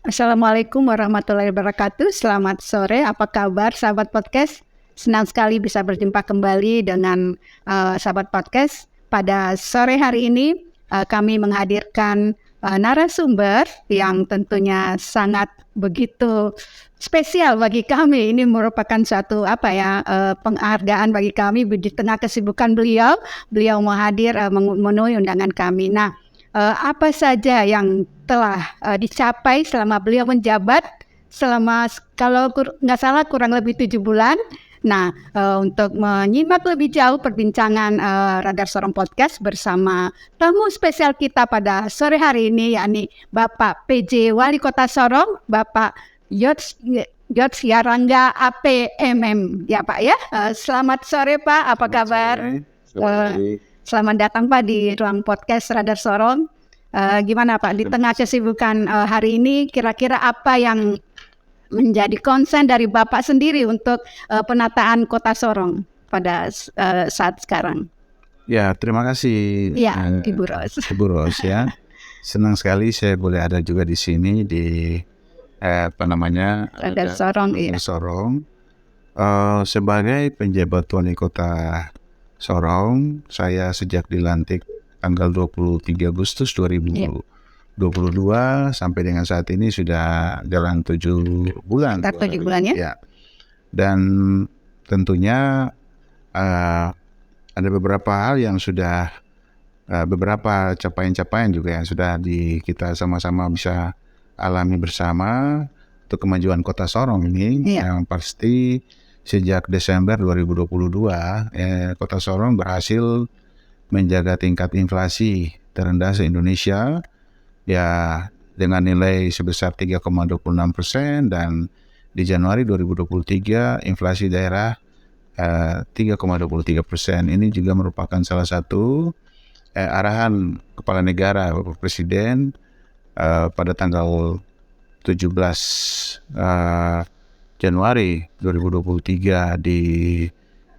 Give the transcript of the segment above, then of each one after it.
Assalamualaikum warahmatullahi wabarakatuh. Selamat sore, apa kabar sahabat podcast? Senang sekali bisa berjumpa kembali dengan sahabat podcast. Pada sore hari ini kami menghadirkan narasumber yang tentunya sangat begitu spesial bagi kami. Ini merupakan suatu penghargaan bagi kami di tengah kesibukan beliau. Beliau mau hadir memenuhi undangan kami. Nah, apa saja yang telah dicapai selama beliau menjabat selama kalau nggak salah kurang lebih 7 bulan. Nah, untuk menyimak lebih jauh perbincangan Radar Sorong Podcast bersama tamu spesial kita pada sore hari ini, yakni Bapak PJ Wali Kota Sorong, Bapak Yots Yarangga APMM, ya Pak ya. Selamat sore Pak, apa kabar? Selamat datang Pak di ruang podcast Radar Sorong. Gimana Pak, di tengah kesibukan hari ini, kira-kira apa yang menjadi konsen dari Bapak sendiri untuk penataan Kota Sorong pada saat sekarang? Ya, terima kasih Ibu Ros. Ibu Ros ya. Senang sekali saya boleh ada juga di sini di Radar Sorong. Sorong. Sebagai penjabat wali kota Sorong, saya sejak dilantik tanggal 23 Agustus 2022 sampai dengan saat ini sudah jalan 7 bulan. 7 bulan ya? Ya. Dan tentunya ada beberapa hal yang sudah beberapa capaian-capaian juga yang sudah kita sama-sama bisa alami bersama untuk kemajuan Kota Sorong ini. Yang pasti sejak Desember 2022 Kota Sorong berhasil menjaga tingkat inflasi terendah se-Indonesia ya dengan nilai sebesar 3,26% dan di Januari 2023 inflasi daerah 3,23%. Ini juga merupakan salah satu arahan Kepala Negara Bapak Presiden pada tanggal 17 Januari 2023 di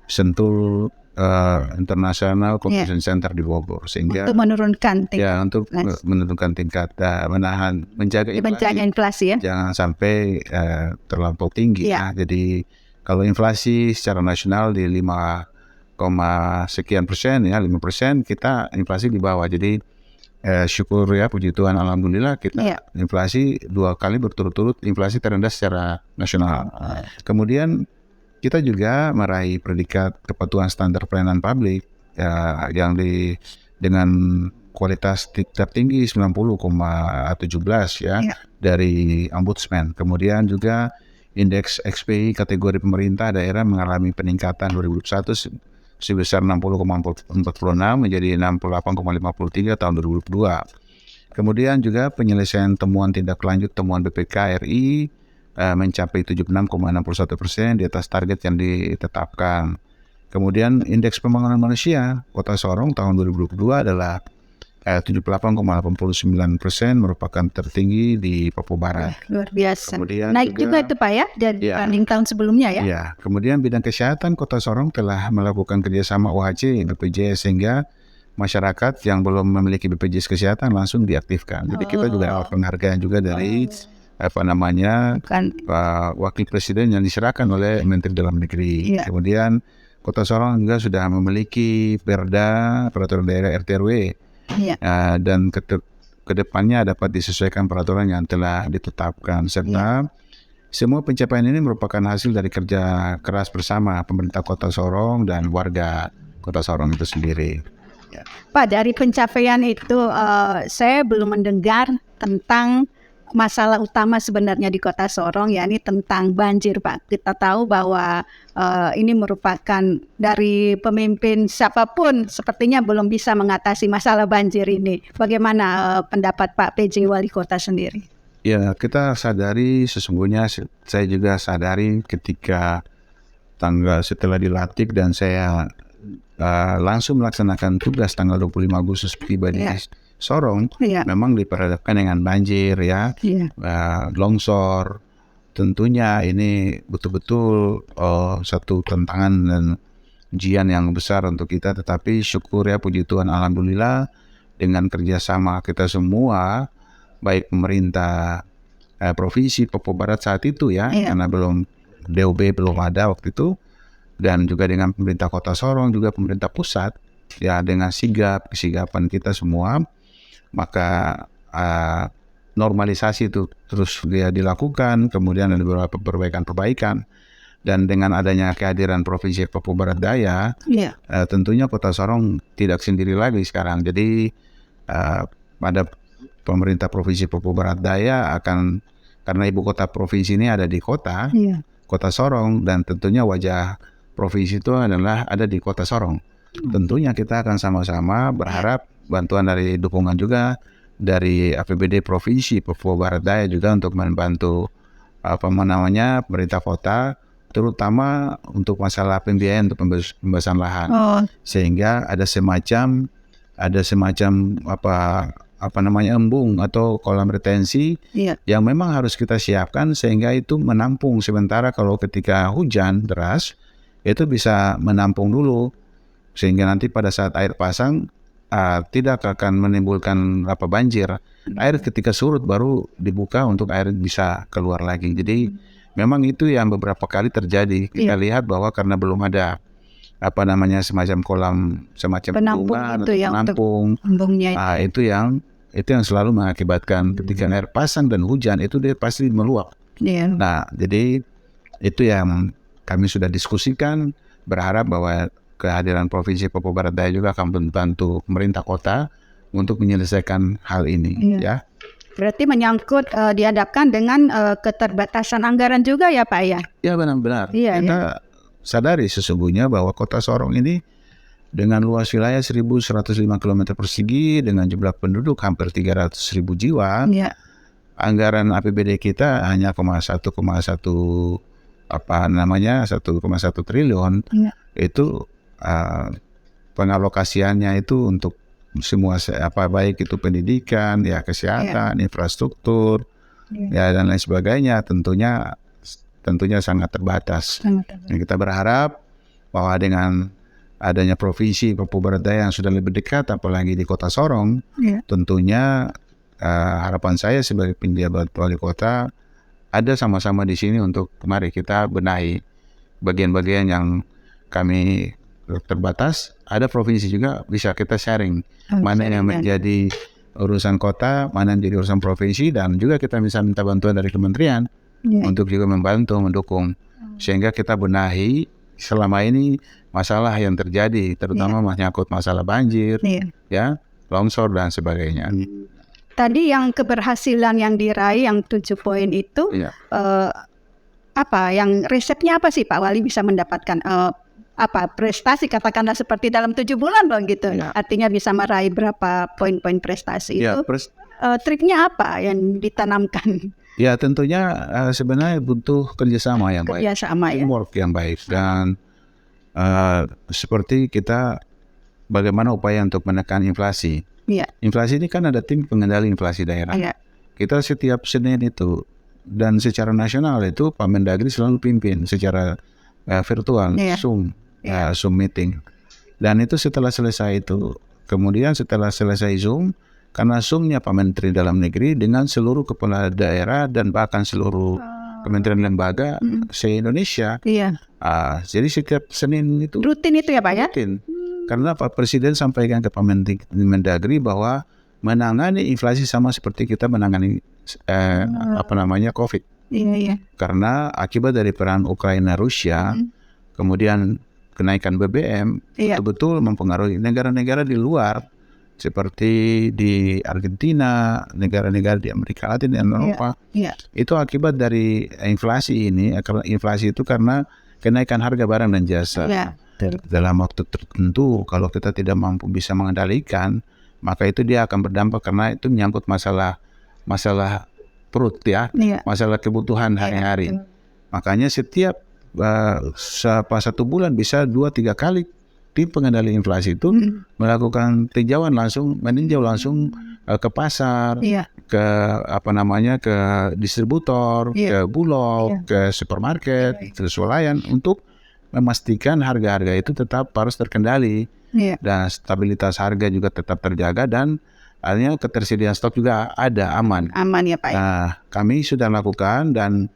Sentul International Convention Center di Bogor, sehingga untuk menurunkan tingkat menjaga inflasi ya, jangan sampai terlampau tinggi ya. Jadi kalau inflasi secara nasional di 5, sekian persen ya 5%, kita inflasi di bawah. Jadi syukur ya, puji Tuhan, alhamdulillah kita inflasi 2 kali berturut-turut inflasi terendah secara nasional. Kemudian kita juga meraih predikat kepatuhan standar pelayanan publik yang dengan kualitas tertinggi 90,17 dari Ombudsman. Kemudian juga indeks XPI kategori pemerintah daerah mengalami peningkatan 2021 sebesar 60,46 menjadi 68,53 tahun 2022. Kemudian juga penyelesaian temuan tindak lanjut temuan BPK RI mencapai 76,61% di atas target yang ditetapkan. Kemudian indeks pembangunan manusia Kota Sorong tahun 2022 adalah 78,89%, merupakan tertinggi di Papua Barat. Luar biasa. Kemudian naik juga itu Pak ya, dibanding tahun sebelumnya ya. Ya. Kemudian bidang kesehatan Kota Sorong telah melakukan kerjasama OHC BPJS sehingga masyarakat yang belum memiliki BPJS kesehatan langsung diaktifkan. Jadi kita juga penghargaan juga dari Wakil Presiden yang diserahkan oleh Menteri Dalam Negeri. Kemudian Kota Sorong juga sudah memiliki Perda peraturan daerah RT/RW dan kedepannya dapat disesuaikan peraturan yang telah ditetapkan, serta semua pencapaian ini merupakan hasil dari kerja keras bersama pemerintah Kota Sorong dan warga Kota Sorong itu sendiri. Pak, dari pencapaian itu saya belum mendengar tentang masalah utama sebenarnya di Kota Sorong, yakni tentang banjir Pak. Kita tahu bahwa ini merupakan dari pemimpin siapapun sepertinya belum bisa mengatasi masalah banjir ini. Bagaimana pendapat Pak PJ Wali Kota sendiri? Ya, kita sadari, sesungguhnya saya juga sadari ketika setelah dilantik dan saya langsung melaksanakan tugas tanggal 25 Agustus tiba di Sorong, memang diperhadapkan dengan banjir longsor. Tentunya ini betul-betul satu tantangan dan ujian yang besar untuk kita, tetapi syukur ya, puji Tuhan, alhamdulillah dengan kerjasama kita semua, baik pemerintah provinsi Papua Barat saat itu ya, karena belum DOB belum ada waktu itu, dan juga dengan pemerintah Kota Sorong, juga pemerintah pusat, ya dengan kesigapan kita semua, maka normalisasi itu terus dia dilakukan, kemudian ada beberapa perbaikan-perbaikan, dan dengan adanya kehadiran Provinsi Papua Barat Daya, tentunya Kota Sorong tidak sendiri lagi sekarang. Jadi pada pemerintah Provinsi Papua Barat Daya akan, karena ibu kota provinsi ini ada di kota Sorong, dan tentunya wajah provinsi itu adalah ada di Kota Sorong. Tentunya kita akan sama-sama berharap bantuan dari dukungan juga dari APBD Provinsi Papua Barat Daya juga untuk membantu pemerintah kota, terutama untuk masalah pembiayaan untuk pembebasan lahan, sehingga ada semacam embung atau kolam retensi yang memang harus kita siapkan, sehingga itu menampung sementara kalau ketika hujan deras itu bisa menampung dulu, sehingga nanti pada saat air pasang tidak akan menimbulkan banjir. Air ketika surut baru dibuka untuk air bisa keluar lagi. Jadi memang itu yang beberapa kali terjadi. Kita lihat bahwa karena belum ada semacam kolam, semacam penampung, itu yang selalu mengakibatkan ketika air pasang dan hujan itu dia pasti meluap. Nah, jadi itu yang kami sudah diskusikan, berharap bahwa kehadiran Provinsi Papua Barat Daya juga akan membantu pemerintah kota untuk menyelesaikan hal ini. Ya. Berarti menyangkut dihadapkan dengan keterbatasan anggaran juga ya Pak ya? Ya benar-benar. Kita sadari sesungguhnya bahwa Kota Sorong ini dengan luas wilayah 1.105 km persegi dengan jumlah penduduk hampir 300.000 jiwa, anggaran APBD kita hanya 1,1 triliun. Itu pengalokasiannya itu untuk semua baik itu pendidikan, kesehatan, infrastruktur, dan lain sebagainya, tentunya sangat terbatas. Dan kita berharap bahwa dengan adanya Provinsi Papua Barat Daya yang sudah lebih dekat, apalagi di Kota Sorong, tentunya harapan saya sebagai penjabat wali kota ada sama-sama di sini untuk mari kita benahi bagian-bagian yang kami terbatas. Ada provinsi juga bisa kita sharing mana yang menjadi urusan kota, mana yang menjadi urusan provinsi, dan juga kita bisa minta bantuan dari kementerian untuk juga membantu, mendukung, sehingga kita benahi selama ini masalah yang terjadi, terutama menyangkut masalah banjir, longsor dan sebagainya. Tadi yang keberhasilan yang diraih yang 7 poin itu, yang resepnya apa sih Pak Wali bisa mendapatkan prestasi, katakanlah seperti dalam 7 bulan dong gitu. Artinya bisa meraih berapa poin-poin prestasi itu. Triknya apa yang ditanamkan? Ya tentunya sebenarnya butuh kerjasama yang baik, teamwork yang baik, dan seperti kita bagaimana upaya untuk menekan inflasi. Inflasi ini kan ada tim pengendali inflasi daerah. Kita setiap Senin itu dan secara nasional itu Pak Mendagri selalu pimpin secara virtual, Zoom meeting. Dan itu setelah selesai itu, kemudian setelah selesai Zoom, karena Zoom-nya Pak Menteri Dalam Negeri dengan seluruh kepala daerah dan bahkan seluruh kementerian lembaga se-Indonesia. Jadi setiap Senin itu rutin itu ya Pak ya? Rutin. Karena Pak Presiden sampaikan ke Pak Mendagri bahwa menangani inflasi sama seperti kita menangani COVID. Karena akibat dari perang Ukraina Rusia, kemudian kenaikan BBM betul-betul mempengaruhi negara-negara di luar seperti di Argentina, negara-negara di Amerika Latin dan Eropa. Itu akibat dari inflasi ini. Inflasi itu karena kenaikan harga barang dan jasa. Dalam waktu tertentu kalau kita tidak mampu bisa mengendalikan, maka itu dia akan berdampak karena itu menyangkut masalah perut masalah kebutuhan hari-hari. Makanya setiap 1 bulan bisa 2-3 kali tim pengendali inflasi itu melakukan meninjau langsung ke pasar, ke ke distributor, ke bulog, ke supermarket, ke swalayan, untuk memastikan harga-harga itu tetap harus terkendali dan stabilitas harga juga tetap terjaga, dan artinya ketersediaan stok juga ada, aman. Aman ya Pak. Nah, kami sudah lakukan dan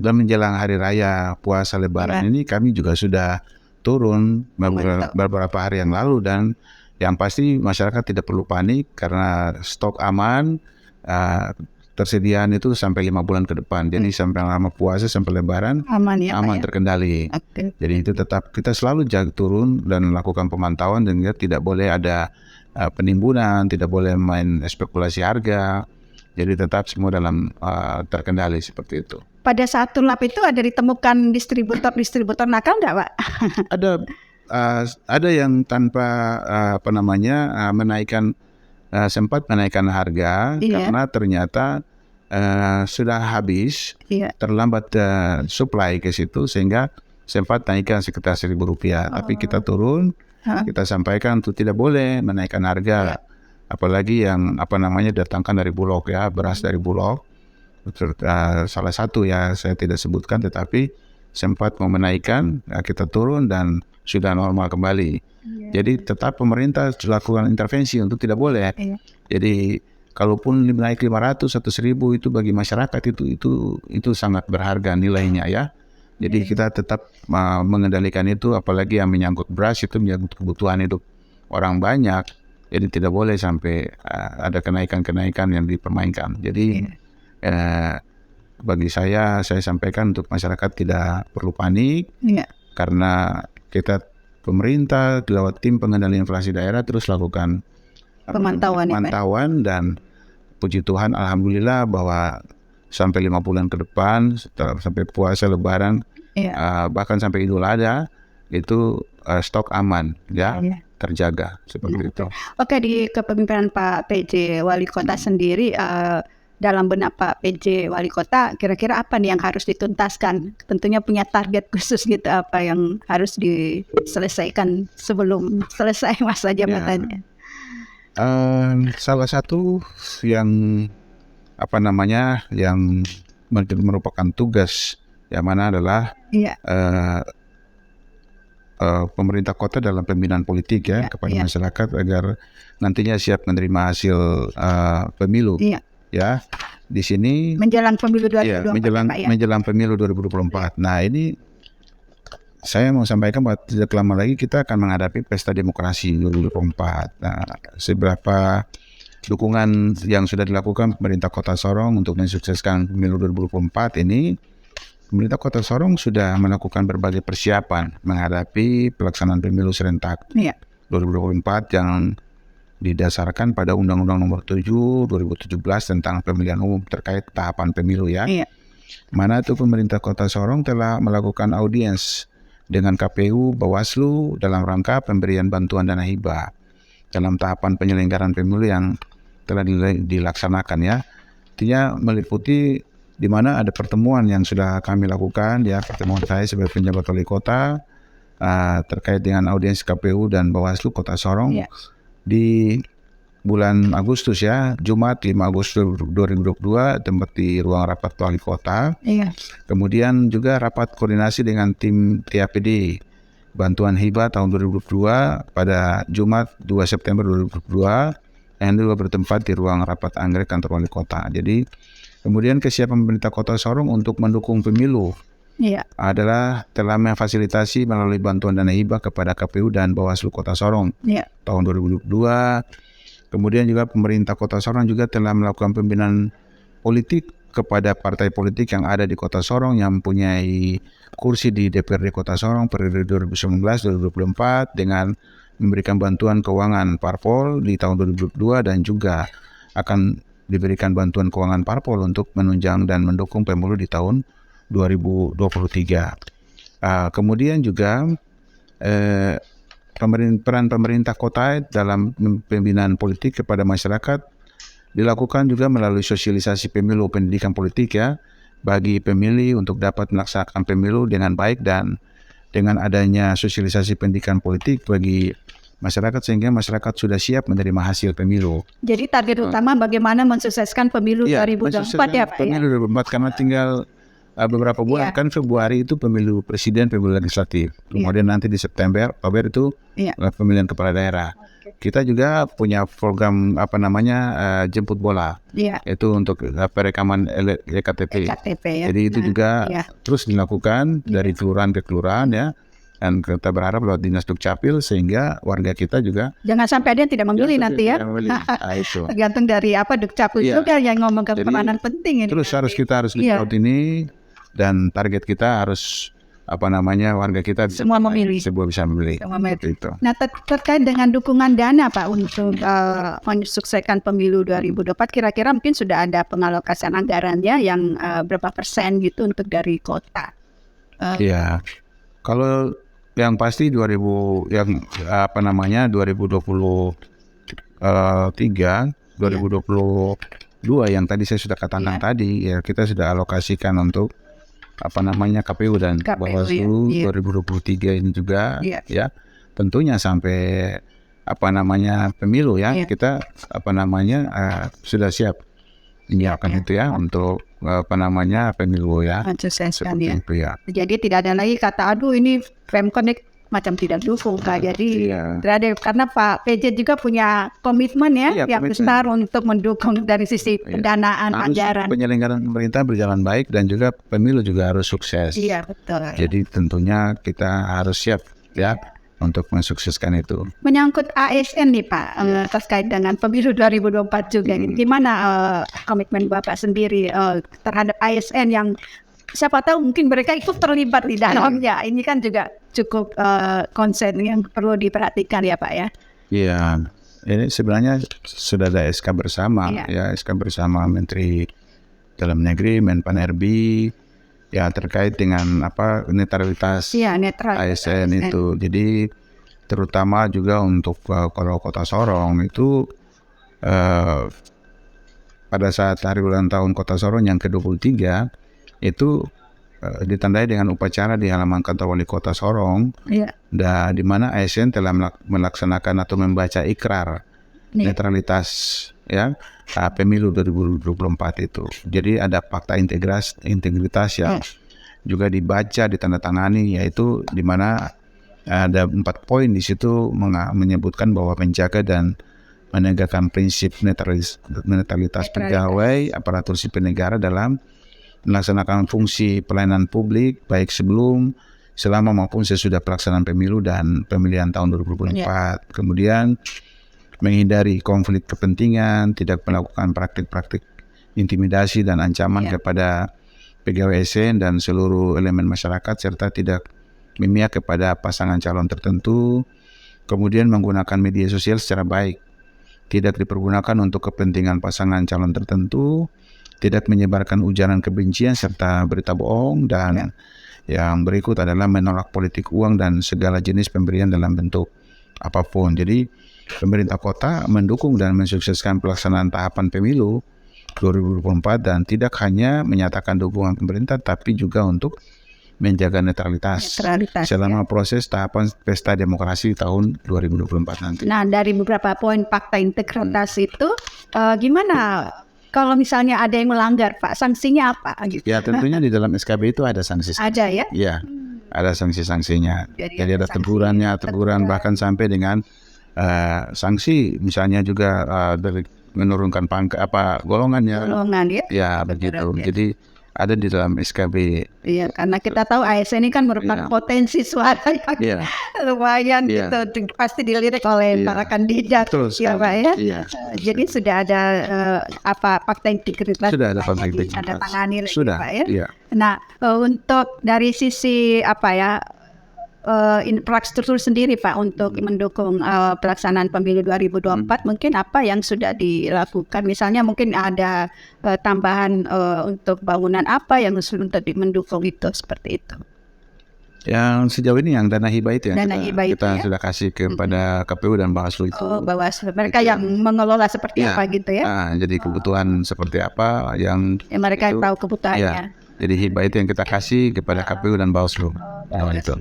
menjelang hari raya puasa Lebaran ini kami juga sudah turun beberapa hari yang lalu, dan yang pasti masyarakat tidak perlu panik karena stok aman, tersediaan itu sampai 5 bulan ke depan. Jadi sampai lama puasa sampai Lebaran aman ya, aman Pak, terkendali. Jadi itu tetap kita selalu turun dan melakukan pemantauan, dan tidak boleh ada penimbunan, tidak boleh main spekulasi harga. Jadi tetap semua dalam terkendali seperti itu. Pada saat turlap itu ada ditemukan distributor nakal enggak, Pak? Ada yang tanpa menaikkan, sempat menaikkan harga karena ternyata sudah habis, terlambat supply ke situ, sehingga sempat naikkan sekitar Rp1.000. Tapi kita turun, kita sampaikan untuk tidak boleh menaikkan harga, apalagi yang datangkan dari Bulog ya, beras dari Bulog. Salah satu ya saya tidak sebutkan, tetapi sempat mau menaikkan, kita turun dan sudah normal kembali. Jadi tetap pemerintah lakukan intervensi untuk tidak boleh. Jadi kalaupun naik 500 atau 1.000 itu bagi masyarakat itu sangat berharga nilainya ya. Jadi kita tetap mengendalikan itu, apalagi yang menyangkut beras, itu menyangkut kebutuhan hidup orang banyak. Jadi tidak boleh sampai ada kenaikan-kenaikan yang dipermainkan. Jadi bagi saya sampaikan untuk masyarakat tidak perlu panik, karena kita pemerintah lewat tim pengendalian inflasi daerah terus lakukan pemantauan dan puji Tuhan alhamdulillah bahwa sampai 5 bulan ke depan, sampai puasa Lebaran, bahkan sampai Idul Adha itu stok aman ya, terjaga seperti itu. Oke, di kepemimpinan Pak PJ Wali Kota sendiri, dalam benak Pak PJ Wali Kota, kira-kira apa nih yang harus dituntaskan? Tentunya punya target khusus gitu, apa yang harus diselesaikan sebelum selesai masa jabatannya? Salah satu yang yang merupakan tugas yang mana adalah pemerintah kota dalam pembinaan politik kepada masyarakat agar nantinya siap menerima hasil pemilu. Ya, di sini menjelang pemilu 2024. Menjelang pemilu 2024. Nah, ini saya mau sampaikan bahwa tidak lama lagi kita akan menghadapi pesta demokrasi 2024. Nah, seberapa dukungan yang sudah dilakukan pemerintah Kota Sorong untuk mensukseskan pemilu 2024 ini, pemerintah Kota Sorong sudah melakukan berbagai persiapan menghadapi pelaksanaan pemilu serentak 2024 yang didasarkan pada Undang-Undang Nomor 7 2017 tentang Pemilihan Umum terkait tahapan pemilu ya. Mana itu pemerintah Kota Sorong telah melakukan audiens dengan KPU, Bawaslu dalam rangka pemberian bantuan dana hibah dalam tahapan penyelenggaraan pemilu yang telah dilaksanakan ya. Artinya meliputi di mana ada pertemuan yang sudah kami lakukan ya, pertemuan saya sebagai penjabat wali kota terkait dengan audiens KPU dan Bawaslu Kota Sorong. Di bulan Agustus ya, Jumat 5 Agustus 2022, tempat di ruang rapat wali kota. Kemudian juga rapat koordinasi dengan tim TAPD bantuan hibah tahun 2022 pada Jumat 2 September 2022 yang juga bertempat di ruang rapat anggrek kantor wali kota. Jadi kemudian kesiapan pemerintah Kota Sorong untuk mendukung pemilu adalah telah memfasilitasi melalui bantuan dana hibah kepada KPU dan Bawaslu Kota Sorong tahun 2022. Kemudian juga pemerintah Kota Sorong juga telah melakukan pembinaan politik kepada partai politik yang ada di Kota Sorong yang mempunyai kursi di DPRD Kota Sorong periode 2019-2024 dengan memberikan bantuan keuangan parpol di tahun 2022 dan juga akan diberikan bantuan keuangan parpol untuk menunjang dan mendukung pemilu di tahun 2023. Kemudian juga peran pemerintah kota dalam pembinaan politik kepada masyarakat dilakukan juga melalui sosialisasi pemilu pendidikan politik ya bagi pemilih untuk dapat melaksanakan pemilu dengan baik dan dengan adanya sosialisasi pendidikan politik bagi masyarakat sehingga masyarakat sudah siap menerima hasil pemilu. Jadi target utama bagaimana mensukseskan pemilu 2024 ya Pak? Pemilu 2024 karena tinggal beberapa bulan kan Februari itu pemilu presiden, pemilu legislatif. Kemudian nanti di September, Oktober itu pemilihan kepala daerah. Kita juga punya program jemput bola. Itu untuk perekaman EKTP. Jadi itu juga terus dilakukan dari kelurahan ke kelurahan ya. Dan kita berharap lewat Dinas Dukcapil sehingga warga kita juga jangan sampai ada yang tidak memilih nanti ya. Itu. Tergantung dari Dukcapil juga yang ngomong ke peranan penting ini. Terus kita harus lihat ini dan target kita harus warga kita semua memilih. Semua bisa memilih. Itu. Nah terkait dengan dukungan dana Pak untuk mensukseskan pemilu 2024 kira-kira mungkin sudah ada pengalokasian anggarannya yang berapa persen gitu untuk dari kota. Iya. Kalau yang pasti 2023 2022 yang tadi saya sudah katakan tadi ya kita sudah alokasikan untuk KPU dan Bawaslu 2023 ini juga ya tentunya sampai pemilu ya kita sudah siap menyiapkan itu ya untuk pemilu ya. Itu ya. Jadi tidak ada lagi kata aduh ini Pemkonek macam tidak dukung jadi terada karena Pak PJ juga punya komitmen yang besar untuk mendukung dari sisi pendanaan anggaran. Penyelenggaraan pemerintah berjalan baik dan juga pemilu juga harus sukses. Iya betul. Jadi tentunya kita harus siap ya untuk mensukseskan itu. Menyangkut ASN nih Pak, terkait dengan pemilu 2024 juga, gimana komitmen Bapak sendiri terhadap ASN yang siapa tahu mungkin mereka ikut terlibat di dalamnya. Ini kan juga cukup konsen yang perlu diperhatikan ya Pak ya. Iya, ini sebenarnya sudah ada SK bersama SK bersama Menteri Dalam Negeri, Menpan-RB. Ya terkait dengan netralitas ASN itu. Jadi terutama juga untuk kalau Kota Sorong itu pada saat hari ulang tahun Kota Sorong yang ke-23 itu ditandai dengan upacara di halaman kantor wali Kota Sorong. Dan di mana ASN telah melaksanakan atau membaca ikrar netralitas pemilu 2024 itu. Jadi ada fakta integritas yang juga dibaca, ditandatangani, yaitu di mana ada 4 poin di situ menyebutkan bahwa menjaga dan menegakkan prinsip netralitas pegawai aparatur sipil negara dalam melaksanakan fungsi pelayanan publik baik sebelum, selama maupun sesudah pelaksanaan pemilu dan pemilihan tahun 2024. Kemudian menghindari konflik kepentingan, tidak melakukan praktik-praktik intimidasi dan ancaman kepada pegawai ASN dan seluruh elemen masyarakat, serta tidak memihak kepada pasangan calon tertentu. Kemudian menggunakan media sosial secara baik, tidak dipergunakan untuk kepentingan pasangan calon tertentu, tidak menyebarkan ujaran kebencian serta berita bohong, dan yang berikut adalah menolak politik uang dan segala jenis pemberian dalam bentuk apapun. Jadi pemerintah kota mendukung dan mensukseskan pelaksanaan tahapan pemilu 2024 dan tidak hanya menyatakan dukungan pemerintah tapi juga untuk menjaga netralitas selama proses tahapan pesta demokrasi tahun 2024 nanti. Nah dari beberapa poin fakta integritas itu gimana kalau misalnya ada yang melanggar Pak, sanksinya apa? Gitu. Ya tentunya di dalam SKB itu ada sanksi. Ada ya? Iya, ada sanksi-sanksinya. Jadi ada teguran bahkan sampai dengan sanksi misalnya juga dari menurunkan golongannya. Golongan ya? Ya begitu. Jadi ada di dalam SKB. Iya, karena kita tahu ASN ini kan merupakan potensi suara yang lumayan gitu, pasti dilirik oleh para kandidat. Ya Pak ya. Jadi sudah ada fakta integritas. Sudah ada fakta integritas. Ada tangani sudah, Pak ya. Iya. Nah untuk dari sisi infrastruktur sendiri Pak untuk mendukung pelaksanaan pemilu 2024 mungkin apa yang sudah dilakukan, misalnya mungkin ada tambahan untuk bangunan apa yang sudah mendukung itu seperti itu. Yang sejauh ini yang dana hibah itu yang kita itu, sudah kasih kepada KPU dan Bawaslu itu. Bawaslu mereka yang mengelola seperti apa gitu ya. Jadi kebutuhan seperti apa yang mereka tahu kebutuhannya. Jadi hibah itu yang kita kasih kepada KPU dan Bawaslu. Itu.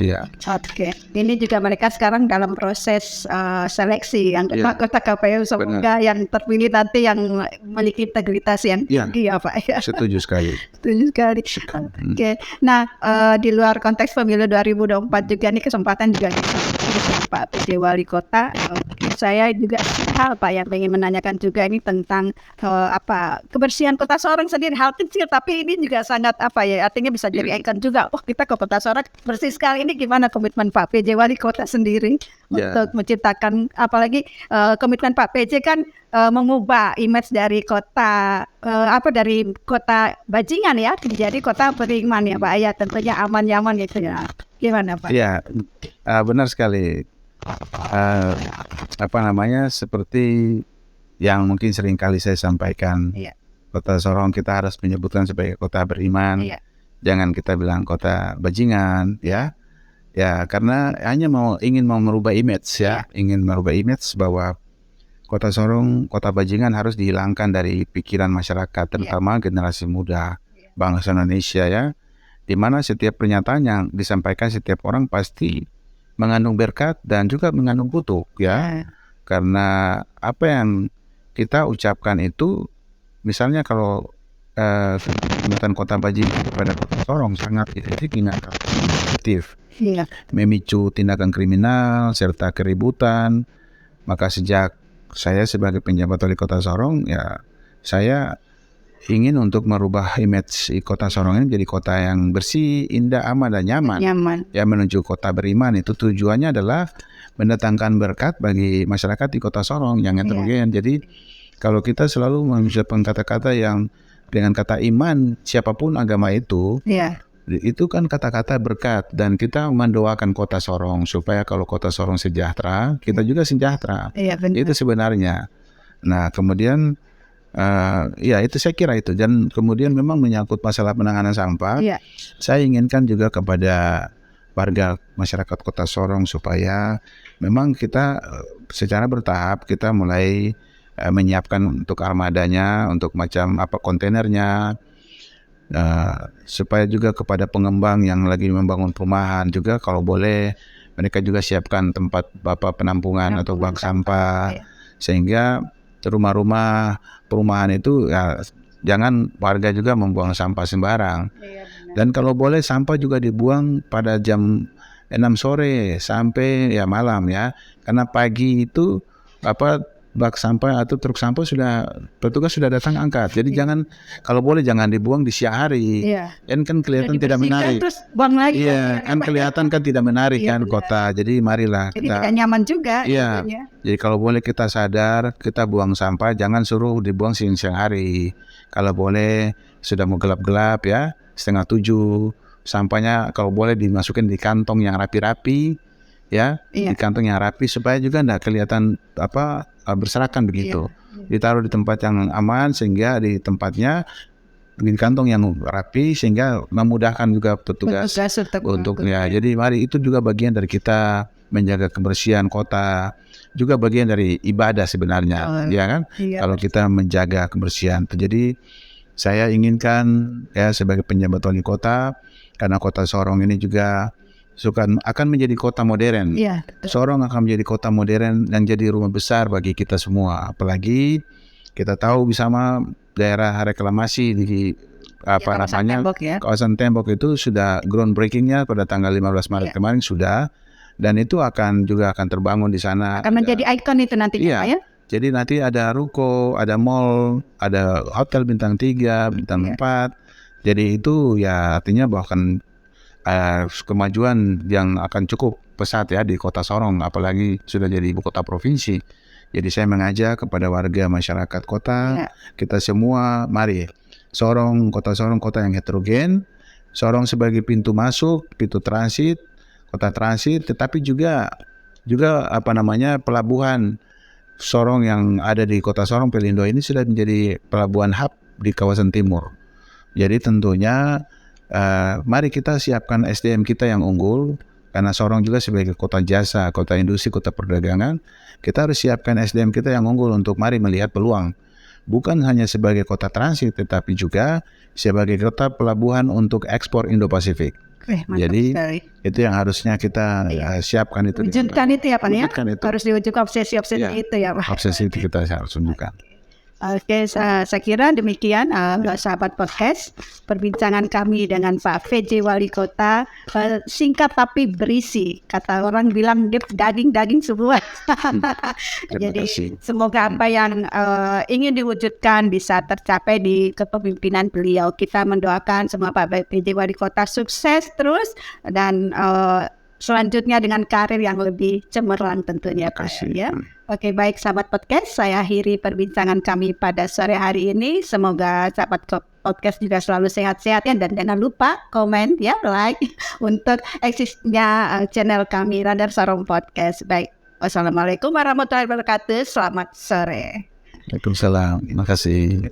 Iya. Oke. Ini juga mereka sekarang dalam proses seleksi yang kota KPU, semoga yang terpilih nanti yang memiliki integritas yang tinggi ya Pak. Setuju sekali. Setuju sekali. Oke. Nah, di luar konteks pemilu 2024 juga nih kesempatan juga Pak PJ Wali Kota. Saya juga hal Pak yang ingin menanyakan juga ini tentang kebersihan Kota Sorong sendiri, hal kecil tapi ini juga sangat artinya bisa jadi ikon juga. Kita ke Kota Sorong bersih sekali. Ini gimana komitmen Pak PJ Wali Kota sendiri untuk menciptakan, apalagi komitmen Pak PJ kan mengubah image dari kota dari kota bajingan ya menjadi kota beriman ya Pak ya, tentunya aman nyaman gitu ya. Gimana Pak? Iya, benar sekali. Seperti yang mungkin sering kali saya sampaikan, Kota Sorong kita harus menyebutkan sebagai kota beriman. Jangan kita bilang kota bajingan, ya. Ya, karena hanya ingin merubah image ingin merubah image bahwa Kota Sorong, kota bajingan harus dihilangkan dari pikiran masyarakat, terutama generasi muda bangsa Indonesia ya. Di mana setiap pernyataan yang disampaikan setiap orang pasti mengandung berkat dan juga mengandung kutuk ya. Karena apa yang kita ucapkan itu, misalnya kalau kegiatan kota bajingan kepada Kota Sorong sangat negatif, memicu tindakan kriminal serta keributan. Maka sejak saya sebagai penjabat wali Kota Sorong ya, saya ingin untuk merubah image Kota Sorong ini jadi kota yang bersih, indah, aman dan nyaman. Ya, menuju kota beriman. Itu tujuannya adalah mendatangkan berkat bagi masyarakat di Kota Sorong yang heterogen. Jadi kalau kita selalu mengucapkan kata-kata yang dengan kata iman, siapapun agama itu kan kata-kata berkat, dan kita mendoakan Kota Sorong supaya kalau Kota Sorong sejahtera, kita juga sejahtera. Itu sebenarnya. Nah, kemudian itu saya kira itu, dan kemudian memang menyangkut masalah penanganan sampah. Saya inginkan juga kepada warga masyarakat Kota Sorong supaya memang kita secara bertahap kita mulai menyiapkan untuk armadanya, untuk macam kontainernya, supaya juga kepada pengembang yang lagi membangun perumahan juga kalau boleh mereka juga siapkan tempat penampungan atau bank sampah, sehingga rumah-rumah perumahan itu jangan warga juga membuang sampah sembarang. Dan kalau boleh sampah juga dibuang pada jam 6 sore sampai malam ya, karena pagi itu bak sampah atau truk sampah petugas sudah datang angkat. Jadi kalau boleh jangan dibuang di siang hari. Kan kelihatan tidak menarik. Terus buang lagi. Kan kelihatan kan tidak menarik kan kota. Jadi marilah kita. Tidak nyaman juga. Jadi kalau boleh kita sadar, kita buang sampah jangan suruh dibuang siang hari. Kalau boleh sudah mau gelap-gelap ya, 6:30 sampahnya kalau boleh dimasukin di kantong yang rapi-rapi. Di kantong yang rapi supaya juga tidak kelihatan berserakan begitu. Ditaruh di tempat yang aman sehingga di tempatnya di kantong yang rapi sehingga memudahkan juga petugas untuk jadi mari itu juga bagian dari kita menjaga kebersihan kota, juga bagian dari ibadah sebenarnya, kan? Kalau kita menjaga kebersihan. Jadi saya inginkan sebagai penjabat wali kota, karena Kota Sorong ini juga akan menjadi kota modern. Sorong akan menjadi kota modern yang jadi rumah besar bagi kita semua. Apalagi kita tahu bersama daerah reklamasi di kawasan Tembok itu sudah groundbreakingnya pada tanggal 15 Maret kemarin sudah, dan itu akan terbangun di sana. Akan menjadi ikon itu nantinya Pak ya? Jadi nanti ada ruko, ada mall, ada hotel bintang 3, bintang 4. Jadi itu artinya bahkan kemajuan yang akan cukup pesat di Kota Sorong, apalagi sudah jadi ibu kota provinsi. Jadi saya mengajak kepada warga masyarakat kota, kita semua mari Kota Sorong kota yang heterogen, Sorong sebagai pintu masuk, pintu transit, kota transit, tetapi juga pelabuhan Sorong yang ada di Kota Sorong Pelindo ini sudah menjadi pelabuhan hub di kawasan timur. Jadi tentunya mari kita siapkan SDM kita yang unggul, karena Sorong juga sebagai kota jasa, kota industri, kota perdagangan. Kita harus siapkan SDM kita yang unggul untuk mari melihat peluang bukan hanya sebagai kota transit, tetapi juga sebagai kota pelabuhan untuk ekspor Indo-Pasifik. Jadi sekali. itu yang harusnya kita siapkan itu. Wujudkan itu ya Pak ya. Itu. Harus diwujudkan obsesi-obsesi itu ya Pak. Obsesi itu kita harus tunjukkan. Oke, saya kira demikian sahabat podcast perbincangan kami dengan Pak VJ Wali Kota, singkat tapi berisi. Kata orang bilang dia daging semua. Jadi semoga apa yang ingin diwujudkan bisa tercapai di kepemimpinan beliau. Kita mendoakan semua Pak VJ Wali Kota sukses terus dan selanjutnya dengan karir yang lebih cemerlang tentunya Pak ya. Oke, baik sahabat podcast, saya akhiri perbincangan kami pada sore hari ini. Semoga sahabat podcast juga selalu sehat-sehat ya, dan jangan lupa komen ya, like untuk eksisnya channel kami Radar Sorong Podcast. Baik, wassalamualaikum warahmatullahi wabarakatuh. Selamat sore. Waalaikumsalam. Terima kasih.